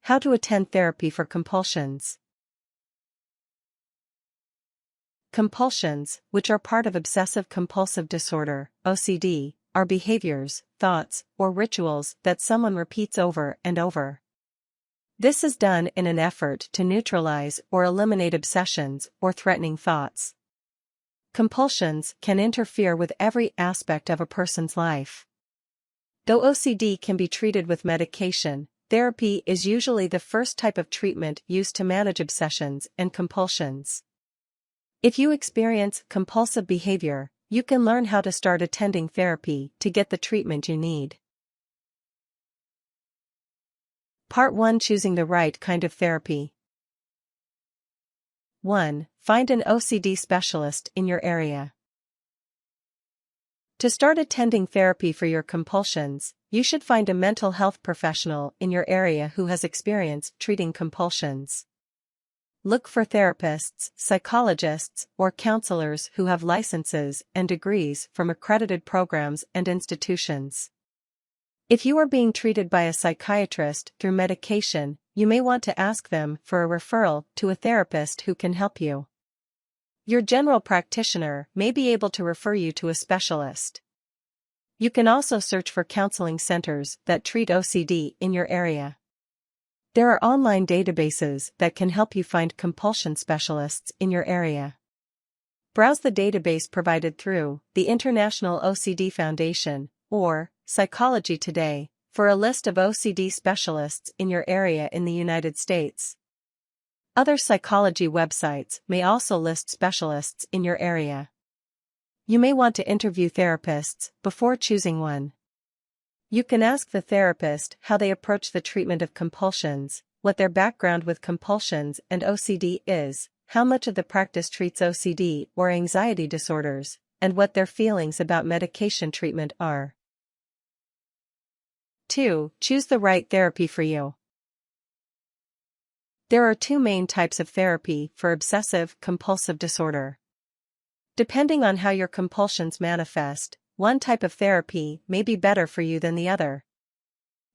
How to attend therapy for compulsions. Compulsions, which are part of obsessive-compulsive disorder, OCD, are behaviors, thoughts, or rituals that someone repeats over and over. This is done in an effort to neutralize or eliminate obsessions or threatening thoughts. Compulsions can interfere with every aspect of a person's life. Though OCD can be treated with medication, therapy is usually the first type of treatment used to manage obsessions and compulsions. If you experience compulsive behavior, you can learn how to start attending therapy to get the treatment you need. Part 1: Choosing the right kind of therapy. 1. Find an OCD specialist in your area. To start attending therapy for your compulsions, you should find a mental health professional in your area who has experience treating compulsions. Look for therapists, psychologists, or counselors who have licenses and degrees from accredited programs and institutions. If you are being treated by a psychiatrist through medication, you may want to ask them for a referral to a therapist who can help you. Your general practitioner may be able to refer you to a specialist. You can also search for counseling centers that treat OCD in your area. There are online databases that can help you find compulsion specialists in your area. Browse the database provided through the International OCD Foundation, or Psychology Today, for a list of OCD specialists in your area in the United States. Other psychology websites may also list specialists in your area. You may want to interview therapists before choosing one. You can ask the therapist how they approach the treatment of compulsions, what their background with compulsions and OCD is, how much of the practice treats OCD or anxiety disorders, and what their feelings about medication treatment are. 2. Choose the right therapy for you. There are two main types of therapy for obsessive-compulsive disorder. Depending on how your compulsions manifest, one type of therapy may be better for you than the other.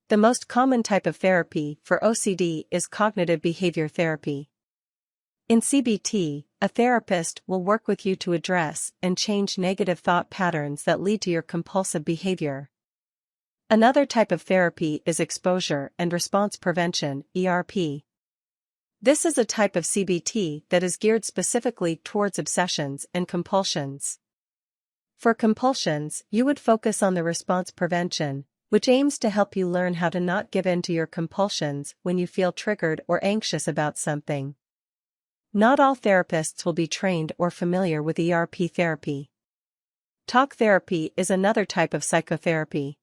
The most common type of therapy for OCD is cognitive behavior therapy. In CBT, a therapist will work with you to address and change negative thought patterns that lead to your compulsive behavior. Another type of therapy is exposure and response prevention, ERP. This is a type of CBT that is geared specifically towards obsessions and compulsions. For compulsions, you would focus on the response prevention, which aims to help you learn how to not give in to your compulsions when you feel triggered or anxious about something. Not all therapists will be trained or familiar with ERP therapy. Talk therapy is another type of psychotherapy.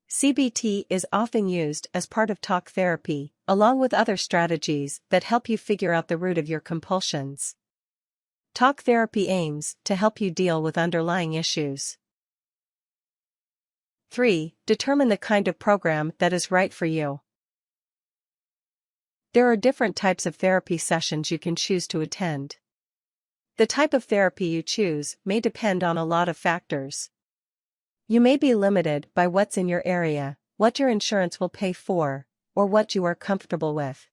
CBT is often used as part of talk therapy, along with other strategies that help you figure out the root of your compulsions. Talk therapy aims to help you deal with underlying issues. 3. Determine the kind of program that is right for you. There are different types of therapy sessions you can choose to attend. The type of therapy you choose may depend on a lot of factors. You may be limited by what's in your area, what your insurance will pay for, or what you are comfortable with.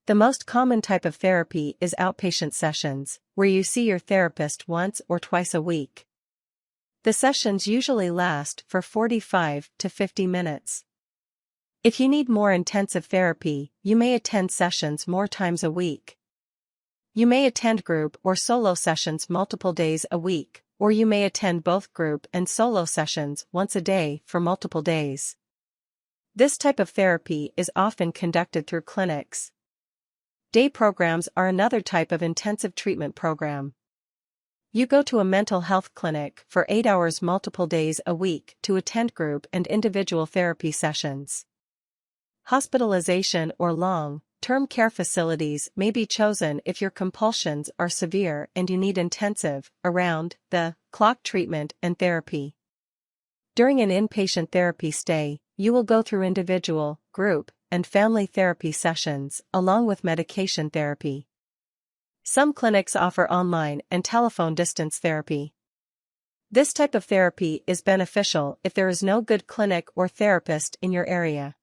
The most common type of therapy is outpatient sessions, where you see your therapist once or twice a week. The sessions usually last for 45 to 50 minutes. If you need more intensive therapy, you may attend sessions more times a week. You may attend group or solo sessions multiple days a week, or you may attend both group and solo sessions once a day for multiple days. This type of therapy is often conducted through clinics. Day programs are another type of intensive treatment program. You go to a mental health clinic for 8 hours multiple days a week to attend group and individual therapy sessions. Hospitalization or long-term care facilities may be chosen if your compulsions are severe and you need intensive, around-the-clock treatment and therapy. During an inpatient therapy stay, you will go through individual, group, and family therapy sessions, along with medication therapy. Some clinics offer online and telephone distance therapy. This type of therapy is beneficial if there is no good clinic or therapist in your area.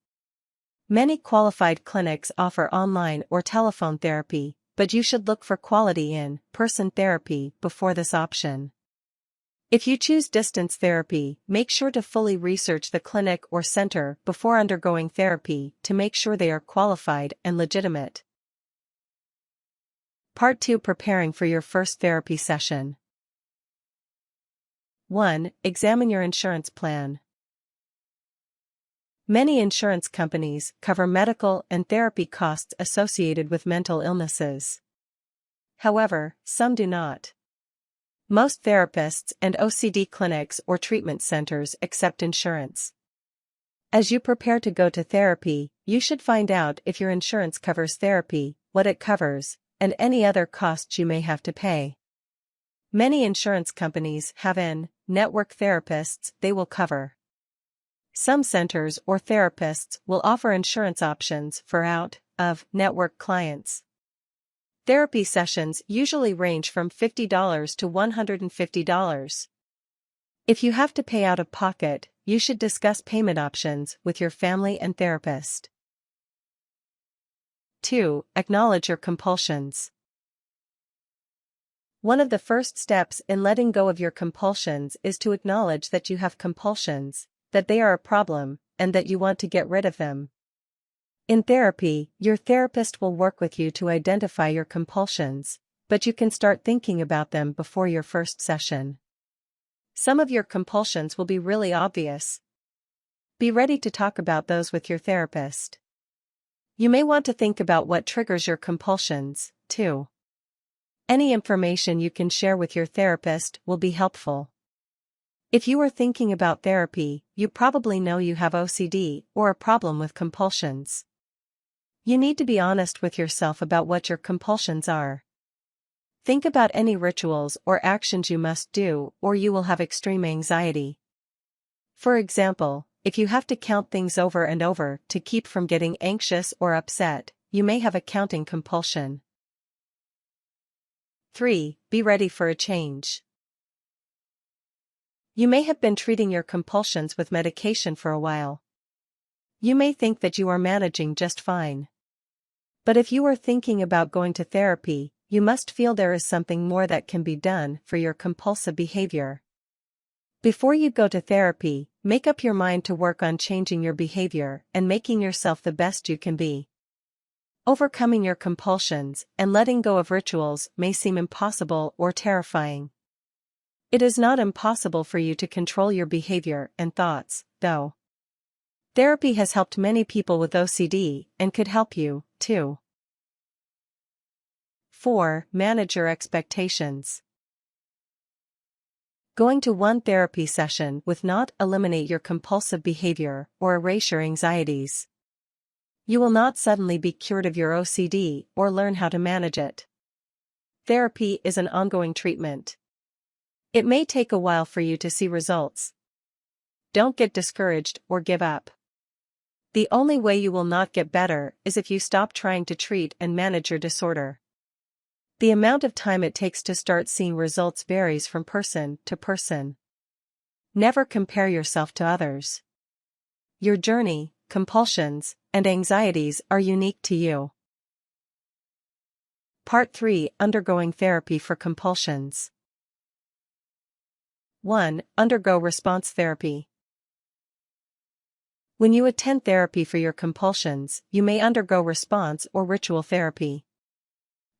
Many qualified clinics offer online or telephone therapy, but you should look for quality in-person therapy before this option. If you choose distance therapy, make sure to fully research the clinic or center before undergoing therapy to make sure they are qualified and legitimate. Part 2: Preparing for your first therapy session. 1. Examine your insurance plan. Many insurance companies cover medical and therapy costs associated with mental illnesses. However, some do not. Most therapists and OCD clinics or treatment centers accept insurance. As you prepare to go to therapy, you should find out if your insurance covers therapy, what it covers, and any other costs you may have to pay. Many insurance companies have in-network therapists they will cover. Some centers or therapists will offer insurance options for out-of-network clients. Therapy sessions usually range from $50 to $150. If you have to pay out of pocket, you should discuss payment options with your family and therapist. 2. Acknowledge your compulsions. One of the first steps in letting go of your compulsions is to acknowledge that you have compulsions, that they are a problem, and that you want to get rid of them. In therapy, your therapist will work with you to identify your compulsions, but you can start thinking about them before your first session. Some of your compulsions will be really obvious. Be ready to talk about those with your therapist. You may want to think about what triggers your compulsions, too. Any information you can share with your therapist will be helpful. If you are thinking about therapy, you probably know you have OCD or a problem with compulsions. You need to be honest with yourself about what your compulsions are. Think about any rituals or actions you must do, or you will have extreme anxiety. For example, if you have to count things over and over to keep from getting anxious or upset, you may have a counting compulsion. 3. Be ready for a change. You may have been treating your compulsions with medication for a while. You may think that you are managing just fine. But if you are thinking about going to therapy, you must feel there is something more that can be done for your compulsive behavior. Before you go to therapy, make up your mind to work on changing your behavior and making yourself the best you can be. Overcoming your compulsions and letting go of rituals may seem impossible or terrifying. It is not impossible for you to control your behavior and thoughts, though. Therapy has helped many people with OCD and could help you, too. 4. Manage your expectations. Going to one therapy session will not eliminate your compulsive behavior or erase your anxieties. You will not suddenly be cured of your OCD or learn how to manage it. Therapy is an ongoing treatment. It may take a while for you to see results. Don't get discouraged or give up. The only way you will not get better is if you stop trying to treat and manage your disorder. The amount of time it takes to start seeing results varies from person to person. Never compare yourself to others. Your journey, compulsions, and anxieties are unique to you. Part 3: Undergoing therapy for compulsions. 1. Undergo response therapy. When you attend therapy for your compulsions, you may undergo response or ritual therapy.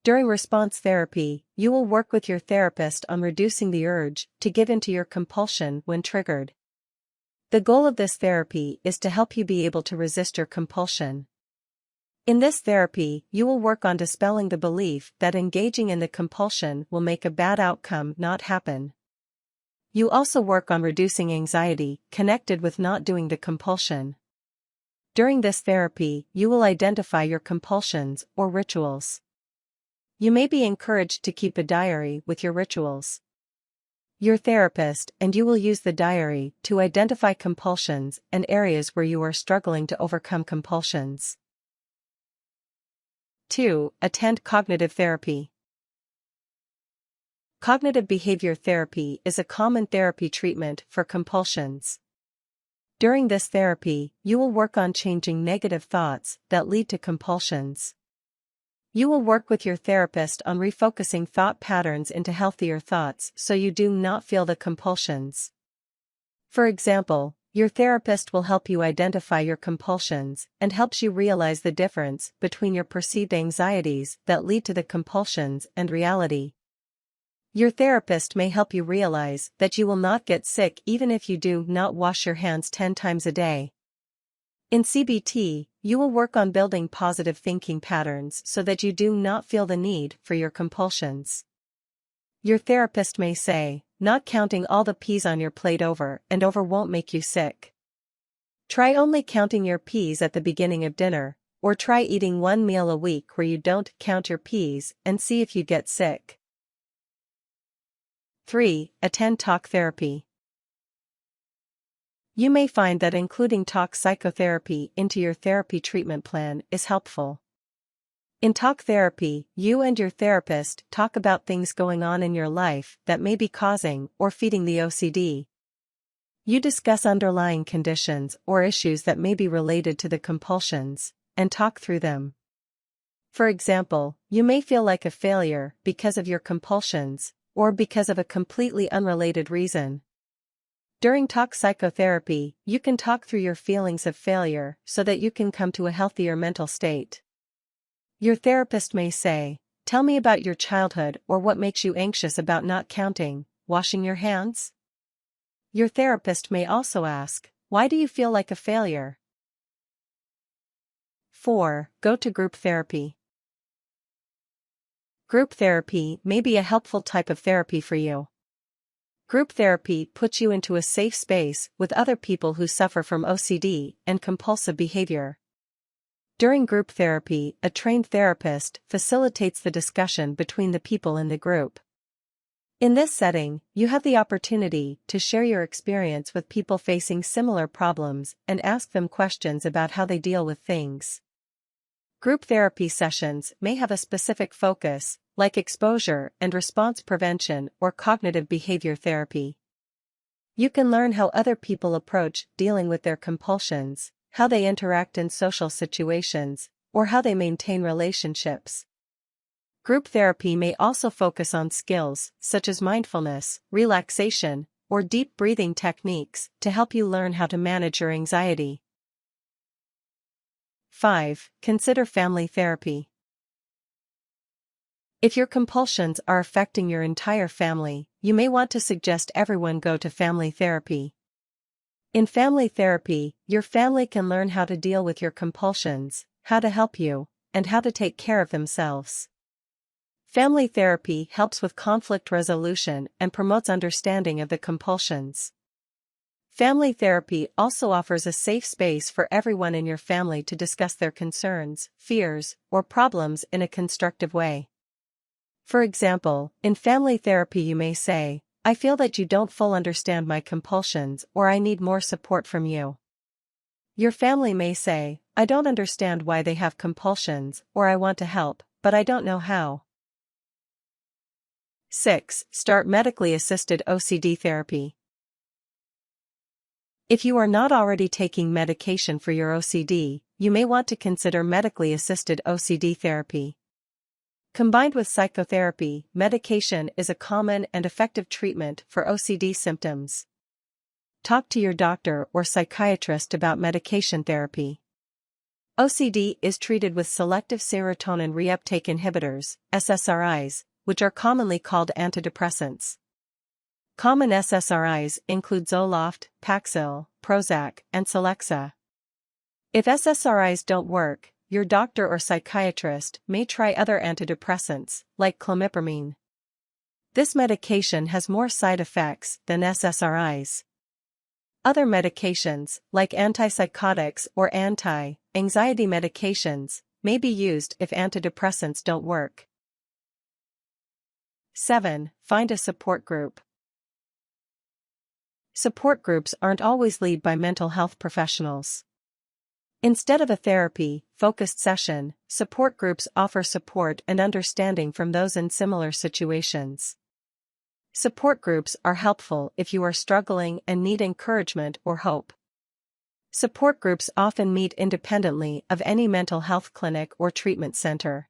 During response therapy, you will work with your therapist on reducing the urge to give in to your compulsion when triggered. The goal of this therapy is to help you be able to resist your compulsion. In this therapy, you will work on dispelling the belief that engaging in the compulsion will make a bad outcome not happen. You also work on reducing anxiety connected with not doing the compulsion. During this therapy, you will identify your compulsions or rituals. You may be encouraged to keep a diary with your rituals. Your therapist and you will use the diary to identify compulsions and areas where you are struggling to overcome compulsions. 2. Attend cognitive therapy. Cognitive behavior therapy is a common therapy treatment for compulsions. During this therapy, you will work on changing negative thoughts that lead to compulsions. You will work with your therapist on refocusing thought patterns into healthier thoughts so you do not feel the compulsions. For example, your therapist will help you identify your compulsions and helps you realize the difference between your perceived anxieties that lead to the compulsions and reality. Your therapist may help you realize that you will not get sick even if you do not wash your hands 10 times a day. In CBT, you will work on building positive thinking patterns so that you do not feel the need for your compulsions. Your therapist may say, not counting all the peas on your plate over and over won't make you sick. Try only counting your peas at the beginning of dinner, or try eating one meal a week where you don't count your peas and see if you get sick. 3. Attend talk therapy. You may find that including talk psychotherapy into your therapy treatment plan is helpful. In talk therapy, you and your therapist talk about things going on in your life that may be causing or feeding the OCD. You discuss underlying conditions or issues that may be related to the compulsions, and talk through them. For example, you may feel like a failure because of your compulsions, or because of a completely unrelated reason. During talk psychotherapy, you can talk through your feelings of failure so that you can come to a healthier mental state. Your therapist may say, "Tell me about your childhood or what makes you anxious about not counting, washing your hands?" Your therapist may also ask, "Why do you feel like a failure?" 4. Go to group therapy. Group therapy may be a helpful type of therapy for you. Group therapy puts you into a safe space with other people who suffer from OCD and compulsive behavior. During group therapy, a trained therapist facilitates the discussion between the people in the group. In this setting, you have the opportunity to share your experience with people facing similar problems and ask them questions about how they deal with things. Group therapy sessions may have a specific focus, like exposure and response prevention or cognitive behavior therapy. You can learn how other people approach dealing with their compulsions, how they interact in social situations, or how they maintain relationships. Group therapy may also focus on skills such as mindfulness, relaxation, or deep breathing techniques to help you learn how to manage your anxiety. 5. Consider family therapy. If your compulsions are affecting your entire family, you may want to suggest everyone go to family therapy. In family therapy, your family can learn how to deal with your compulsions, how to help you, and how to take care of themselves. Family therapy helps with conflict resolution and promotes understanding of the compulsions. Family therapy also offers a safe space for everyone in your family to discuss their concerns, fears, or problems in a constructive way. For example, in family therapy you may say, "I feel that you don't fully understand my compulsions," or "I need more support from you." Your family may say, "I don't understand why they have compulsions," or "I want to help, but I don't know how." 6. Start medically assisted OCD therapy. If you are not already taking medication for your OCD, you may want to consider medically assisted OCD therapy. Combined with psychotherapy, medication is a common and effective treatment for OCD symptoms. Talk to your doctor or psychiatrist about medication therapy. OCD is treated with selective serotonin reuptake inhibitors, SSRIs, which are commonly called antidepressants. Common SSRIs include Zoloft, Paxil, Prozac, and Celexa. If SSRIs don't work, your doctor or psychiatrist may try other antidepressants, like clomipramine. This medication has more side effects than SSRIs. Other medications, like antipsychotics or anti-anxiety medications, may be used if antidepressants don't work. 7. Find a support group. Support groups aren't always led by mental health professionals. Instead of a therapy-focused session, support groups offer support and understanding from those in similar situations. Support groups are helpful if you are struggling and need encouragement or hope. Support groups often meet independently of any mental health clinic or treatment center.